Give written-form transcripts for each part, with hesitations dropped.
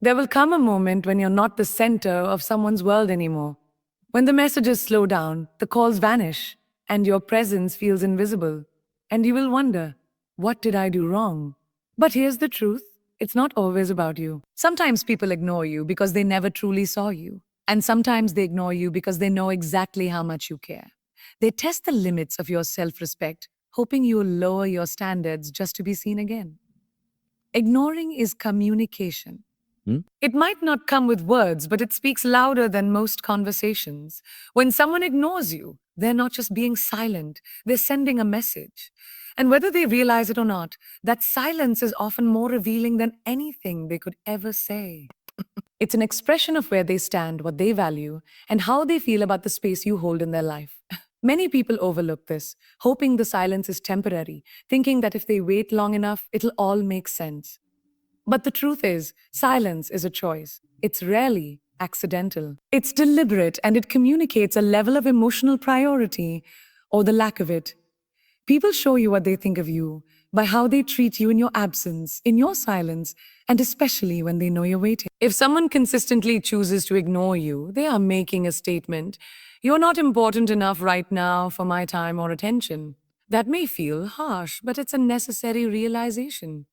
There will come a moment when you're not the center of someone's world anymore. When the messages slow down, the calls vanish, and your presence feels invisible. And you will wonder, what did I do wrong? But here's the truth, it's not always about you. Sometimes people ignore you because they never truly saw you. And sometimes they ignore you because they know exactly how much you care. They test the limits of your self respect, hoping you'll lower your standards just to be seen again. Ignoring is communication. It might not come with words, but it speaks louder than most conversations. When someone ignores you, they're not just being silent, they're sending a message. And whether they realize it or not, that silence is often more revealing than anything they could ever say. It's an expression of where they stand, what they value, and how they feel about the space you hold in their life. Many people overlook this, hoping the silence is temporary, thinking that if they wait long enough, it'll all make sense. But the truth is, silence is a choice. It's rarely accidental. It's deliberate and it communicates a level of emotional priority or the lack of it. People show you what they think of you by how they treat you in your absence, in your silence, and especially when they know you're waiting. If someone consistently chooses to ignore you, they are making a statement. You're not important enough right now for my time or attention. That may feel harsh, but it's a necessary realization.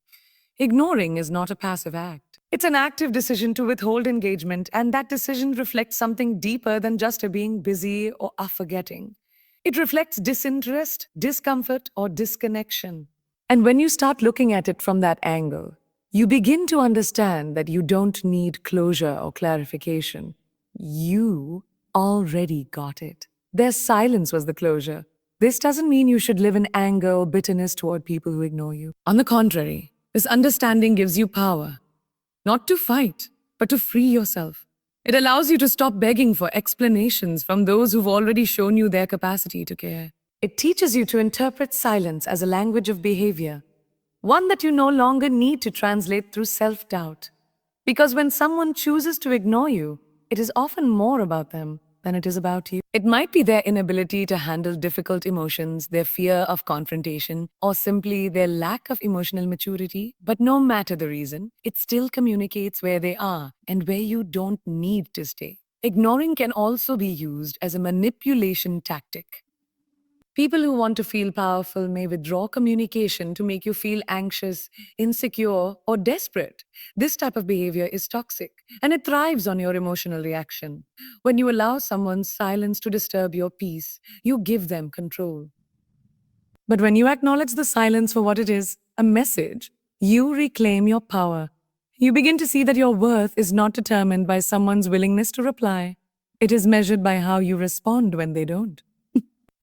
Ignoring is not a passive act. It's an active decision to withhold engagement, and that decision reflects something deeper than just a being busy or a forgetting. It reflects disinterest, discomfort, or disconnection. And when you start looking at it from that angle, you begin to understand that you don't need closure or clarification. You already got it. Their silence was the closure. This doesn't mean you should live in anger or bitterness toward people who ignore you. On the contrary, this understanding gives you power, not to fight, but to free yourself. It allows you to stop begging for explanations from those who've already shown you their capacity to care. It teaches you to interpret silence as a language of behavior, one that you no longer need to translate through self doubt. Because when someone chooses to ignore you, it is often more about them than it is about you. It might be their inability to handle difficult emotions, their fear of confrontation, or simply their lack of emotional maturity. But no matter the reason, it still communicates where they are and where you don't need to stay. Ignoring can also be used as a manipulation tactic. People who want to feel powerful may withdraw communication to make you feel anxious, insecure, or desperate. This type of behavior is toxic and it thrives on your emotional reaction. When you allow someone's silence to disturb your peace, you give them control. But when you acknowledge the silence for what it is, a message, you reclaim your power. You begin to see that your worth is not determined by someone's willingness to reply. It is measured by how you respond when they don't.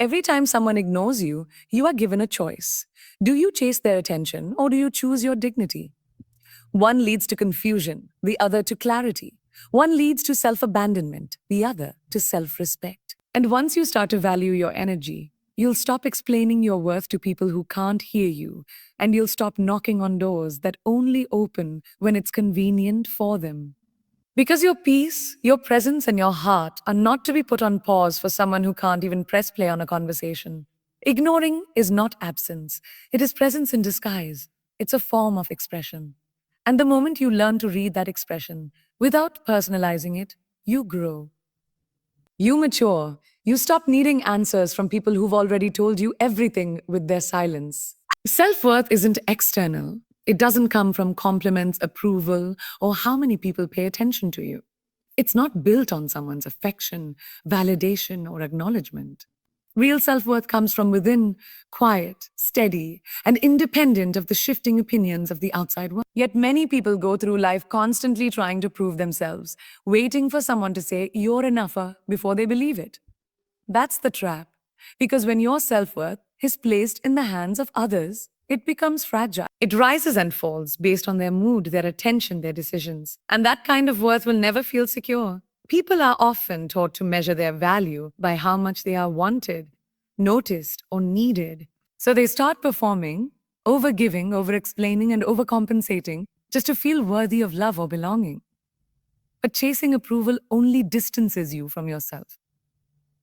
Every time someone ignores you, you are given a choice. Do you chase their attention or do you choose your dignity? One leads to confusion, the other to clarity. One leads to self abandonment, the other to self respect. And once you start to value your energy, you'll stop explaining your worth to people who can't hear you, and you'll stop knocking on doors that only open when it's convenient for them. Because your peace, your presence, and your heart are not to be put on pause for someone who can't even press play on a conversation. Ignoring is not absence, it is presence in disguise. It's a form of expression. And the moment you learn to read that expression without personalizing it, you grow. You mature. You stop needing answers from people who've already told you everything with their silence. Self worth isn't external. It doesn't come from compliments, approval, or how many people pay attention to you. It's not built on someone's affection, validation, or acknowledgement. Real self worth comes from within, quiet, steady, and independent of the shifting opinions of the outside world. Yet many people go through life constantly trying to prove themselves, waiting for someone to say, "You're enougher," before they believe it. That's the trap. Because when your self worth is placed in the hands of others, it becomes fragile. It rises and falls based on their mood, their attention, their decisions. And that kind of worth will never feel secure. People are often taught to measure their value by how much they are wanted, noticed, or needed. So they start performing, overgiving, over explaining, and overcompensating just to feel worthy of love or belonging. But chasing approval only distances you from yourself.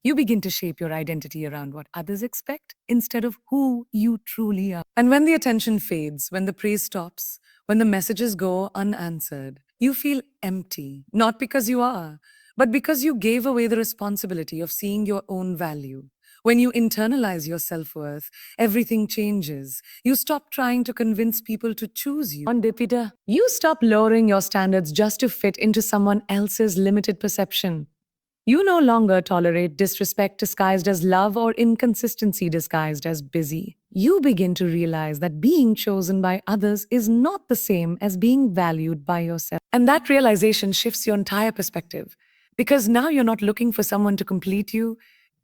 You begin to shape your identity around what others expect instead of who you truly are. And when the attention fades, when the praise stops, when the messages go unanswered, You feel empty, not because you are, but because you gave away the responsibility of seeing your own value. When you internalize your self worth, everything changes. You stop trying to convince people to choose you. On Deepita, you stop lowering your standards just to fit into someone else's limited perception. You no longer tolerate disrespect disguised as love or inconsistency disguised as busy. You begin to realize that being chosen by others is not the same as being valued by yourself. And that realization shifts your entire perspective. Because now you're not looking for someone to complete you,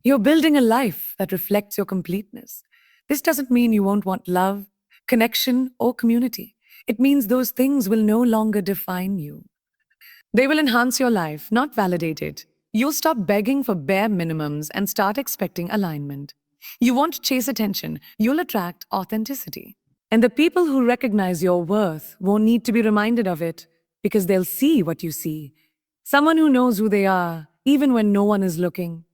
you're building a life that reflects your completeness. This doesn't mean you won't want love, connection, or community. It means those things will no longer define you. They will enhance your life, not validate it. You'll stop begging for bare minimums and start expecting alignment. You won't chase attention, you'll attract authenticity. And the people who recognize your worth won't need to be reminded of it because they'll see what you see. Someone who knows who they are, even when no one is looking.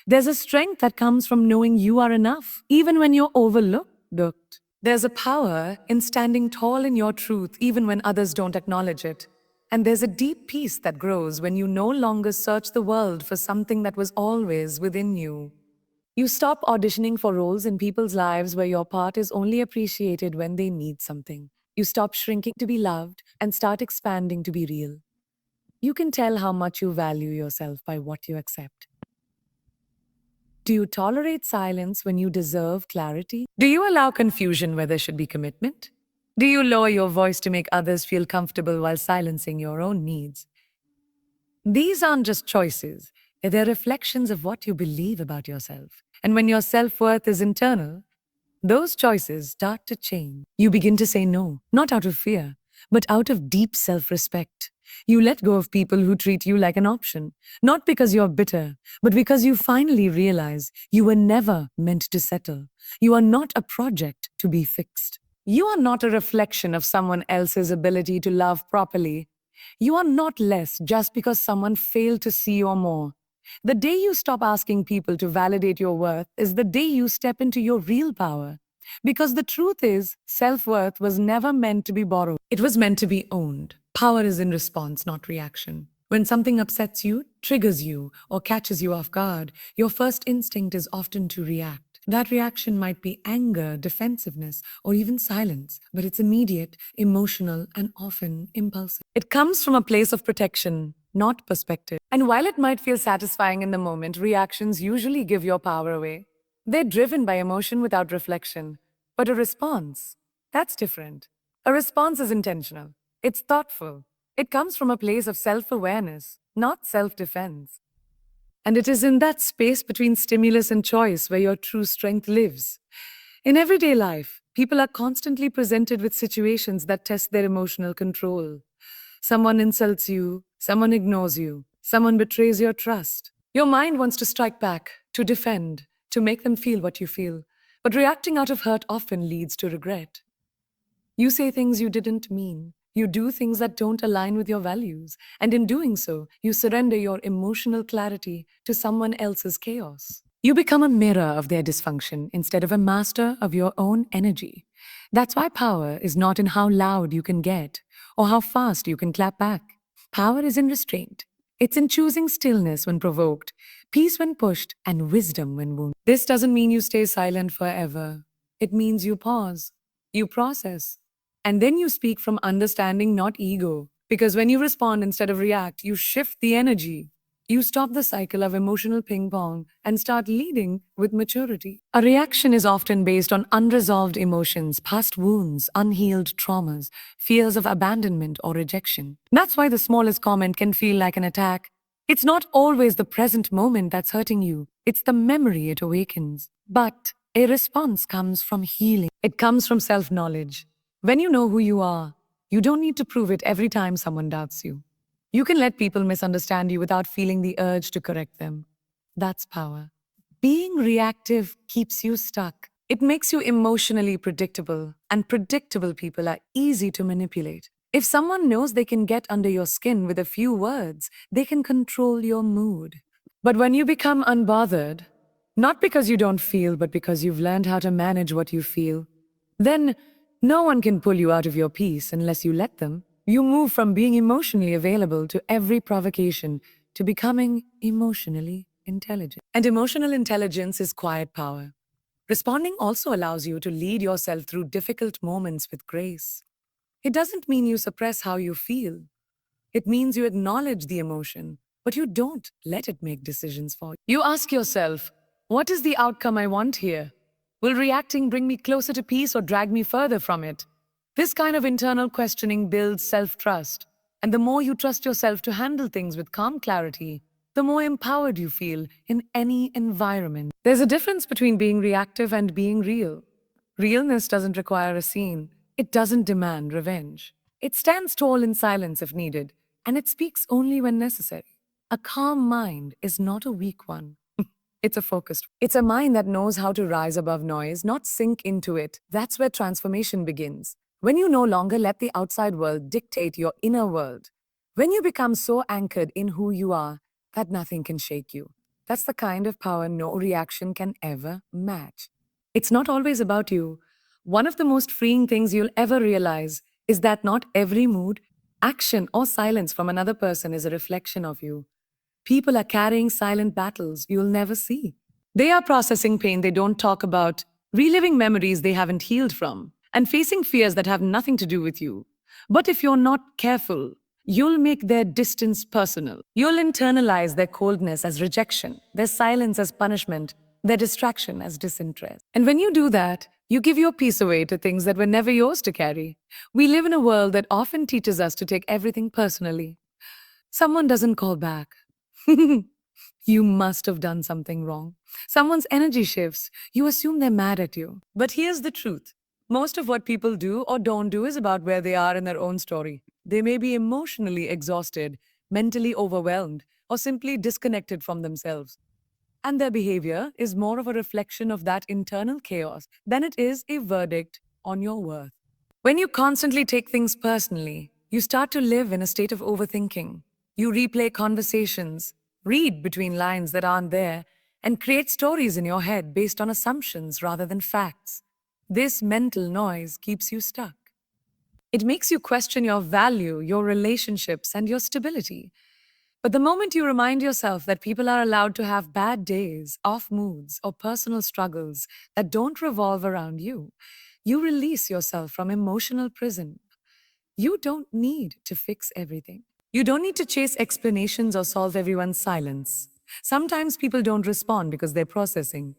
There's a strength that comes from knowing you are enough, even when you're overlooked. There's a power in standing tall in your truth, even when others don't acknowledge it. And there's a deep peace that grows when you no longer search the world for something that was always within you. You stop auditioning for roles in people's lives where your part is only appreciated when they need something. You stop shrinking to be loved and start expanding to be real. You can tell how much you value yourself by what you accept. Do you tolerate silence when you deserve clarity? Do you allow confusion where there should be commitment? Do you lower your voice to make others feel comfortable while silencing your own needs? These aren't just choices, they're reflections of what you believe about yourself. And when your self worth is internal, those choices start to change. You begin to say no, not out of fear, but out of deep self respect. You let go of people who treat you like an option, not because you're bitter, but because you finally realize you were never meant to settle. You are not a project to be fixed. You are not a reflection of someone else's ability to love properly. You are not less just because someone failed to see you more. The day you stop asking people to validate your worth is the day you step into your real power. Because the truth is, self-worth was never meant to be borrowed. It was meant to be owned. Power is in response, not reaction. When something upsets you, triggers you, or catches you off guard, your first instinct is often to react. That reaction might be anger, defensiveness, or even silence, but it's immediate, emotional, and often impulsive. It comes from a place of protection, not perspective. And while it might feel satisfying in the moment, reactions usually give your power away. They're driven by emotion without reflection. But a response, that's different. A response is intentional. It's thoughtful. It comes from a place of self-awareness, not self-defense. And it is in that space between stimulus and choice where your true strength lives. In everyday life, people are constantly presented with situations that test their emotional control. Someone insults you, someone ignores you, someone betrays your trust. Your mind wants to strike back, to defend, to make them feel what you feel. But reacting out of hurt often leads to regret. You say things you didn't mean. You do things that don't align with your values. And in doing so, you surrender your emotional clarity to someone else's chaos. You become a mirror of their dysfunction instead of a master of your own energy. That's why power is not in how loud you can get or how fast you can clap back. Power is in restraint. It's in choosing stillness when provoked, peace when pushed, and wisdom when wounded. This doesn't mean you stay silent forever. It means you pause, you process, and then you speak from understanding, not ego. Because when you respond instead of react, you shift the energy. You stop the cycle of emotional ping pong and start leading with maturity. A reaction is often based on unresolved emotions, past wounds, unhealed traumas, fears of abandonment or rejection. That's why the smallest comment can feel like an attack. It's not always the present moment that's hurting you, it's the memory it awakens. But a response comes from healing, it comes from self knowledge. When you know who you are, you don't need to prove it every time someone doubts you. You can let people misunderstand you without feeling the urge to correct them. That's power. Being reactive keeps you stuck. It makes you emotionally predictable, and predictable people are easy to manipulate. If someone knows they can get under your skin with a few words, they can control your mood. But when you become unbothered, not because you don't feel, but because you've learned how to manage what you feel, then no one can pull you out of your peace unless you let them. You move from being emotionally available to every provocation to becoming emotionally intelligent. And emotional intelligence is quiet power. Responding also allows you to lead yourself through difficult moments with grace. It doesn't mean you suppress how you feel. It means you acknowledge the emotion, but you don't let it make decisions for you. You ask yourself, what is the outcome I want here? Will reacting bring me closer to peace or drag me further from it? This kind of internal questioning builds self trust. And the more you trust yourself to handle things with calm clarity, the more empowered you feel in any environment. There's a difference between being reactive and being real. Realness doesn't require a scene, it doesn't demand revenge. It stands tall in silence if needed, and it speaks only when necessary. A calm mind is not a weak one. It's a focused. It's a mind that knows how to rise above noise, not sink into it. That's where transformation begins. When you no longer let the outside world dictate your inner world. When you become so anchored in who you are that nothing can shake you. That's the kind of power no reaction can ever match. It's not always about you. One of the most freeing things you'll ever realize is that not every mood, action, or silence from another person is a reflection of you. People are carrying silent battles you'll never see. They are processing pain they don't talk about, reliving memories they haven't healed from, and facing fears that have nothing to do with you. But if you're not careful, you'll make their distance personal. You'll internalize their coldness as rejection, their silence as punishment, their distraction as disinterest. And when you do that, you give your peace away to things that were never yours to carry. We live in a world that often teaches us to take everything personally. Someone doesn't call back. You must have done something wrong. Someone's energy shifts. You assume they're mad at you. But here's the truth. Most of what people do or don't do is about where they are in their own story. They may be emotionally exhausted, mentally overwhelmed, or simply disconnected from themselves. And their behavior is more of a reflection of that internal chaos than it is a verdict on your worth. When you constantly take things personally, you start to live in a state of overthinking. You replay conversations, read between lines that aren't there, and create stories in your head based on assumptions rather than facts. This mental noise keeps you stuck. It makes you question your value, your relationships, and your stability. But the moment you remind yourself that people are allowed to have bad days, off moods, or personal struggles that don't revolve around you, you release yourself from emotional prison. You don't need to fix everything. You don't need to chase explanations or solve everyone's silence. Sometimes people don't respond because they're processing.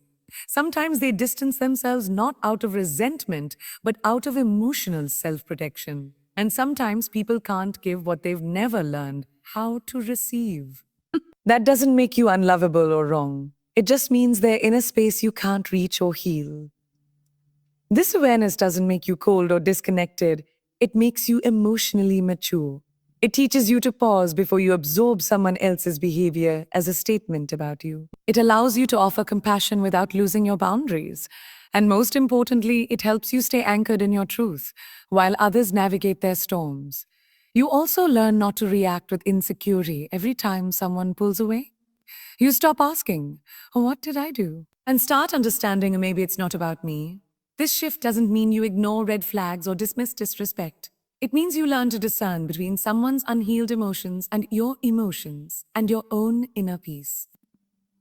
Sometimes they distance themselves not out of resentment, but out of emotional self protection. And sometimes people can't give what they've never learned how to receive. That doesn't make you unlovable or wrong. It just means they're in a space you can't reach or heal. This awareness doesn't make you cold or disconnected. It makes you emotionally mature. It teaches you to pause before you absorb someone else's behavior as a statement about you. It allows you to offer compassion without losing your boundaries. And most importantly, it helps you stay anchored in your truth while others navigate their storms. You also learn not to react with insecurity every time someone pulls away. You stop asking, "Oh, what did I do?" and start understanding, maybe it's not about me. This shift doesn't mean you ignore red flags or dismiss disrespect. It means you learn to discern between someone's unhealed emotions and your emotions and your own inner peace.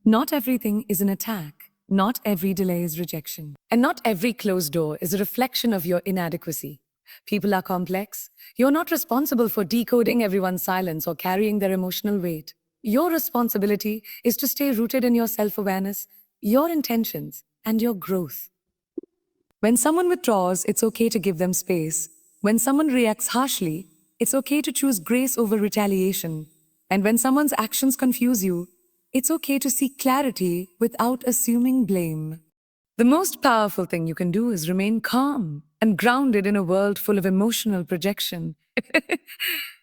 Not everything is an attack. Not every delay is rejection. And not every closed door is a reflection of your inadequacy. People are complex. You're not responsible for decoding everyone's silence or carrying their emotional weight. Your responsibility is to stay rooted in your self-awareness, your intentions, and your growth. When someone withdraws, it's okay to give them space. When someone reacts harshly, it's okay to choose grace over retaliation. And when someone's actions confuse you, it's okay to seek clarity without assuming blame. The most powerful thing you can do is remain calm and grounded in a world full of emotional projection.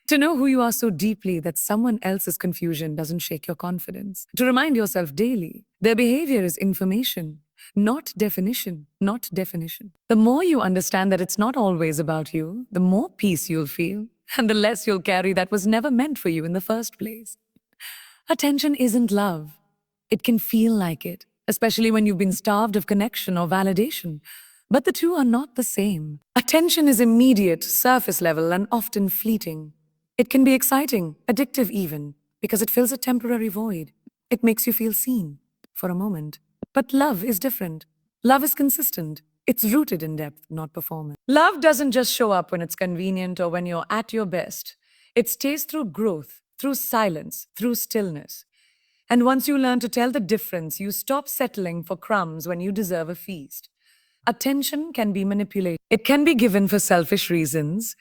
To know who you are so deeply that someone else's confusion doesn't shake your confidence. To remind yourself daily, their behavior is information, not definition, not definition. The more you understand that it's not always about you, the more peace you'll feel, and the less you'll carry that was never meant for you in the first place. Attention isn't love. It can feel like it, especially when you've been starved of connection or validation. But the two are not the same. Attention is immediate, surface level, and often fleeting. It can be exciting, addictive even, because it fills a temporary void. It makes you feel seen for a moment. But love is different. Love is consistent. It's rooted in depth, not performance. Love doesn't just show up when it's convenient or when you're at your best. It stays through growth, through silence, through stillness. And once you learn to tell the difference, you stop settling for crumbs when you deserve a feast. Attention can be manipulated. It can be given for selfish reasons,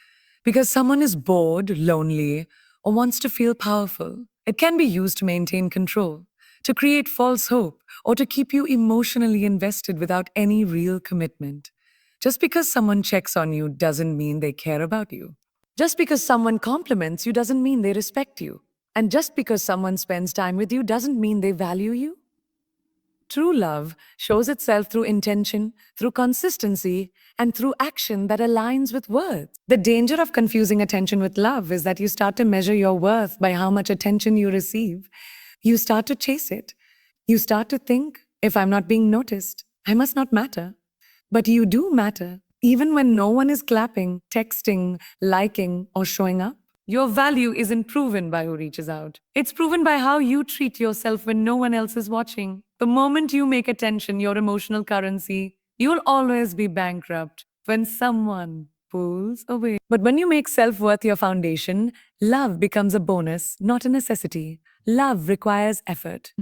because someone is bored, lonely, or wants to feel powerful. It can be used to maintain control, to create false hope, or to keep you emotionally invested without any real commitment. Just because someone checks on you doesn't mean they care about you. Just because someone compliments you doesn't mean they respect you. And just because someone spends time with you doesn't mean they value you. True love shows itself through intention, through consistency, and through action that aligns with words. The danger of confusing attention with love is that you start to measure your worth by how much attention you receive. You start to chase it. You start to think, if I'm not being noticed, I must not matter. But you do matter, even when no one is clapping, texting, liking, or showing up. Your value isn't proven by who reaches out. It's proven by how you treat yourself when no one else is watching. The moment you make attention your emotional currency, you'll always be bankrupt when someone pulls away. But when you make self worth your foundation, love becomes a bonus, not a necessity. Love requires effort.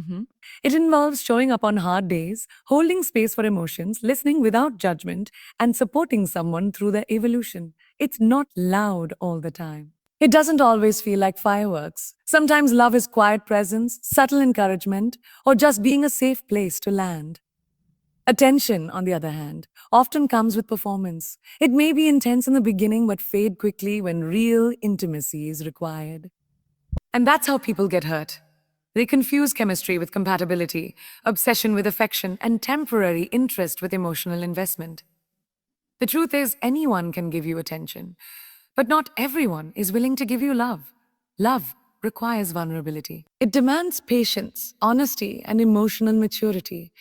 It involves showing up on hard days, holding space for emotions, listening without judgment, and supporting someone through their evolution. It's not loud all the time. It doesn't always feel like fireworks. Sometimes love is quiet presence, subtle encouragement, or just being a safe place to land. Attention, on the other hand, often comes with performance. It may be intense in the beginning but fade quickly when real intimacy is required. And that's how people get hurt. They confuse chemistry with compatibility, obsession with affection, and temporary interest with emotional investment. The truth is, anyone can give you attention, but not everyone is willing to give you love. Love requires vulnerability. It demands patience, honesty, and emotional maturity.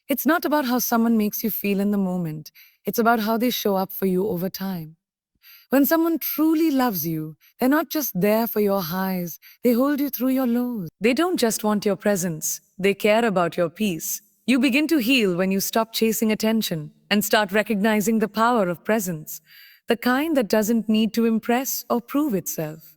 It's not about how someone makes you feel in the moment, it's about how they show up for you over time. When someone truly loves you, they're not just there for your highs, they hold you through your lows. They don't just want your presence, they care about your peace. You begin to heal when you stop chasing attention and start recognizing the power of presence, the kind that doesn't need to impress or prove itself.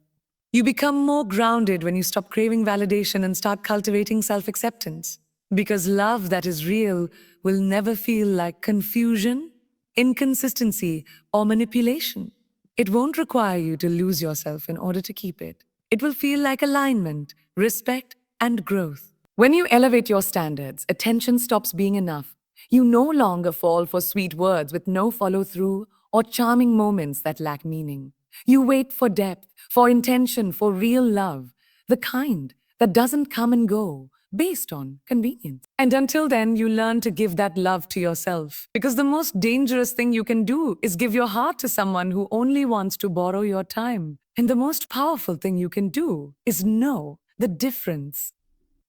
You become more grounded when you stop craving validation and start cultivating self acceptance. Because love that is real will never feel like confusion, inconsistency, or manipulation. It won't require you to lose yourself in order to keep it. It will feel like alignment, respect, and growth. When you elevate your standards, attention stops being enough. You no longer fall for sweet words with no follow through or charming moments that lack meaning. You wait for depth, for intention, for real love, the kind that doesn't come and go based on convenience. And until then, you learn to give that love to yourself. Because the most dangerous thing you can do is give your heart to someone who only wants to borrow your time. And the most powerful thing you can do is know the difference.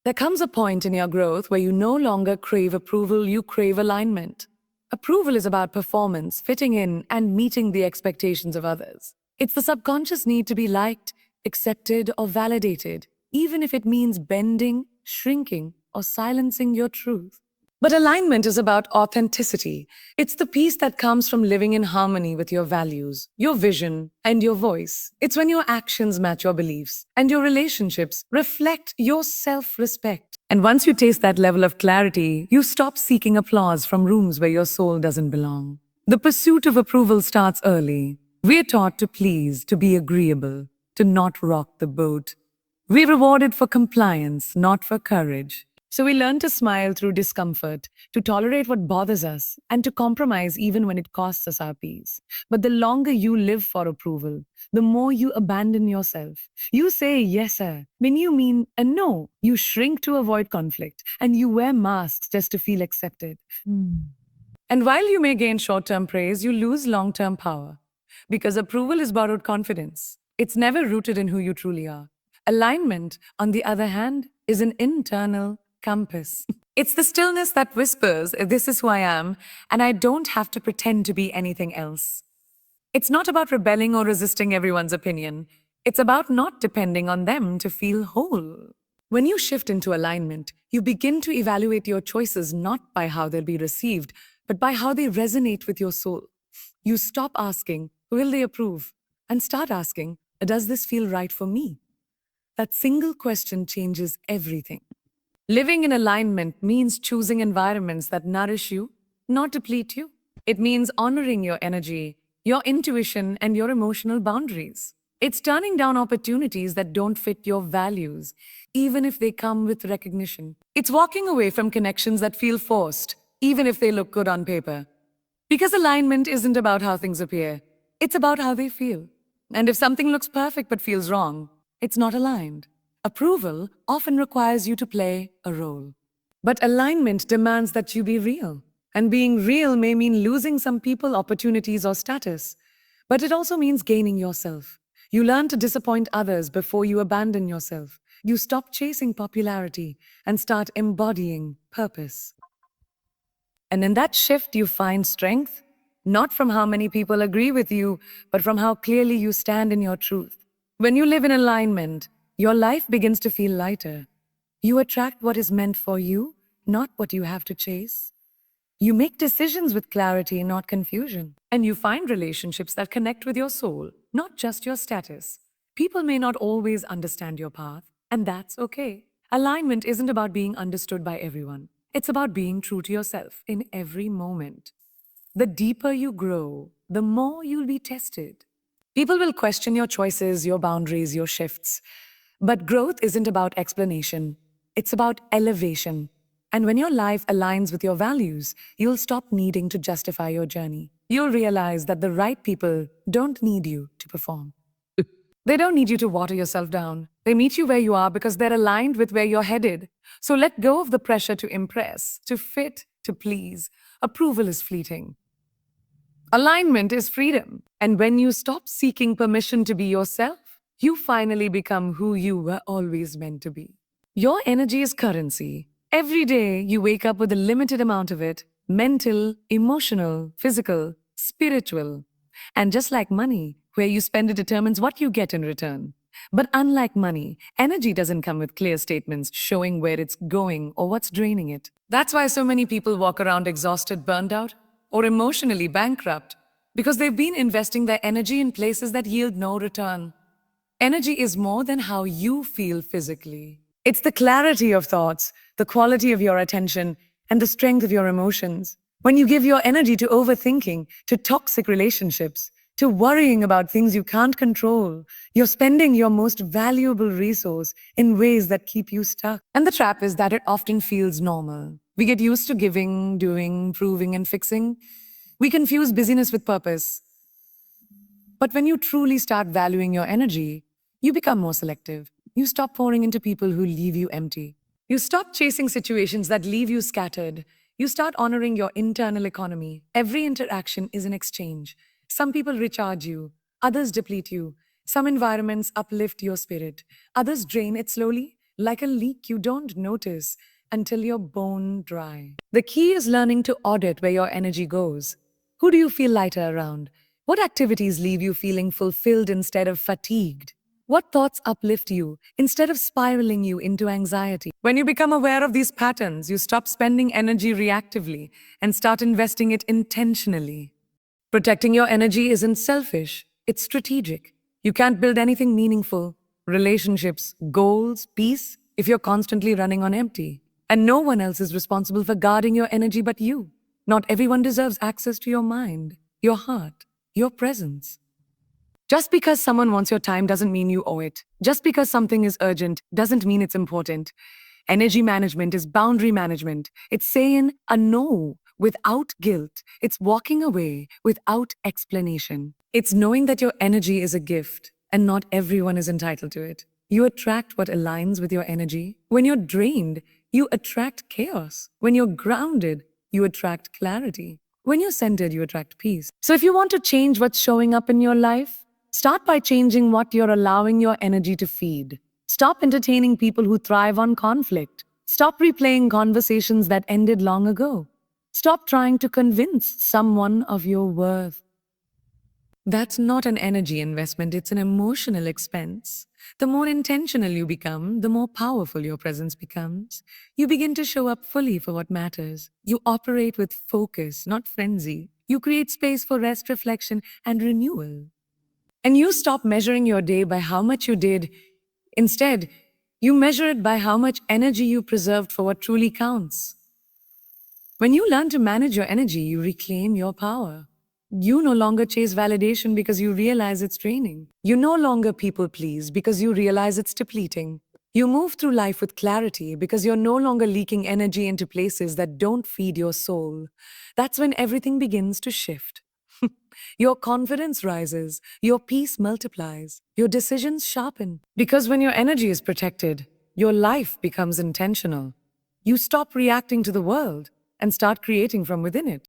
There comes a point in your growth where you no longer crave approval, you crave alignment. Approval is about performance, fitting in, and meeting the expectations of others. It's the subconscious need to be liked, accepted, or validated, even if it means bending, shrinking, or silencing your truth. But alignment is about authenticity. It's the peace that comes from living in harmony with your values, your vision, and your voice. It's when your actions match your beliefs and your relationships reflect your self-respect. And once you taste that level of clarity, you stop seeking applause from rooms where your soul doesn't belong. The pursuit of approval starts early. We're taught to please, to be agreeable, to not rock the boat. We're rewarded for compliance, not for courage. So we learn to smile through discomfort, to tolerate what bothers us, and to compromise even when it costs us our peace. But the longer you live for approval, the more you abandon yourself. You say yes, sir, when you mean a no. You shrink to avoid conflict, and you wear masks just to feel accepted. And while you may gain short-term praise, you lose long-term power. Because approval is borrowed confidence. It's never rooted in who you truly are. Alignment, on the other hand, is an internal, compass. It's the stillness that whispers, this is who I am, and I don't have to pretend to be anything else. It's not about rebelling or resisting everyone's opinion. It's about not depending on them to feel whole. When you shift into alignment, you begin to evaluate your choices not by how they'll be received, but by how they resonate with your soul. You stop asking, will they approve? And start asking, does this feel right for me? That single question changes everything. Living in alignment means choosing environments that nourish you, not deplete you. It means honoring your energy, your intuition, and your emotional boundaries. It's turning down opportunities that don't fit your values, even if they come with recognition. It's walking away from connections that feel forced, even if they look good on paper. Because alignment isn't about how things appear, it's about how they feel. And if something looks perfect but feels wrong, it's not aligned. Approval often requires you to play a role. But alignment demands that you be real. And being real may mean losing some people, opportunities, or status. But it also means gaining yourself. You learn to disappoint others before you abandon yourself. You stop chasing popularity and start embodying purpose. And in that shift, you find strength, not from how many people agree with you, but from how clearly you stand in your truth. When you live in alignment, your life begins to feel lighter. You attract what is meant for you, not what you have to chase. You make decisions with clarity, not confusion. And you find relationships that connect with your soul, not just your status. People may not always understand your path, and that's okay. Alignment isn't about being understood by everyone. It's about being true to yourself in every moment. The deeper you grow, the more you'll be tested. People will question your choices, your boundaries, your shifts. But growth isn't about explanation. It's about elevation. And when your life aligns with your values, you'll stop needing to justify your journey. You'll realize that the right people don't need you to perform. They don't need you to water yourself down. They meet you where you are because they're aligned with where you're headed. So let go of the pressure to impress, to fit, to please. Approval is fleeting. Alignment is freedom. And when you stop seeking permission to be yourself, you finally become who you were always meant to be. Your energy is currency. Every day you wake up with a limited amount of it, mental, emotional, physical, spiritual. And just like money, where you spend it determines what you get in return. But unlike money, energy doesn't come with clear statements showing where it's going or what's draining it. That's why so many people walk around exhausted, burned out, or emotionally bankrupt, because they've been investing their energy in places that yield no return. Energy is more than how you feel physically. It's the clarity of thoughts, the quality of your attention, and the strength of your emotions. When you give your energy to overthinking, to toxic relationships, to worrying about things you can't control, you're spending your most valuable resource in ways that keep you stuck. And the trap is that it often feels normal. We get used to giving, doing, proving, and fixing. We confuse busyness with purpose. But when you truly start valuing your energy, you become more selective. You stop pouring into people who leave you empty. You stop chasing situations that leave you scattered. You start honoring your internal economy. Every interaction is an exchange. Some people recharge you, others deplete you. Some environments uplift your spirit, others drain it slowly, like a leak you don't notice until you're bone dry. The key is learning to audit where your energy goes. Who do you feel lighter around? What activities leave you feeling fulfilled instead of fatigued? What thoughts uplift you instead of spiraling you into anxiety? When you become aware of these patterns, you stop spending energy reactively and start investing it intentionally. Protecting your energy isn't selfish, it's strategic. You can't build anything meaningful, relationships, goals, peace, if you're constantly running on empty. And no one else is responsible for guarding your energy but you. Not everyone deserves access to your mind, your heart, your presence. Just because someone wants your time doesn't mean you owe it. Just because something is urgent doesn't mean it's important. Energy management is boundary management. It's saying a no without guilt. It's walking away without explanation. It's knowing that your energy is a gift and not everyone is entitled to it. You attract what aligns with your energy. When you're drained, you attract chaos. When you're grounded, you attract clarity. When you're centered, you attract peace. So if you want to change what's showing up in your life, start by changing what you're allowing your energy to feed. Stop entertaining people who thrive on conflict. Stop replaying conversations that ended long ago. Stop trying to convince someone of your worth. That's not an energy investment, it's an emotional expense. The more intentional you become, the more powerful your presence becomes. You begin to show up fully for what matters. You operate with focus, not frenzy. You create space for rest, reflection, and renewal. And you stop measuring your day by how much you did. Instead, you measure it by how much energy you preserved for what truly counts. When you learn to manage your energy, you reclaim your power. You no longer chase validation because you realize it's draining. You no longer people please because you realize it's depleting. You move through life with clarity because you're no longer leaking energy into places that don't feed your soul. That's when everything begins to shift. Your confidence rises, your peace multiplies, your decisions sharpen. Because when your energy is protected, your life becomes intentional. You stop reacting to the world and start creating from within it.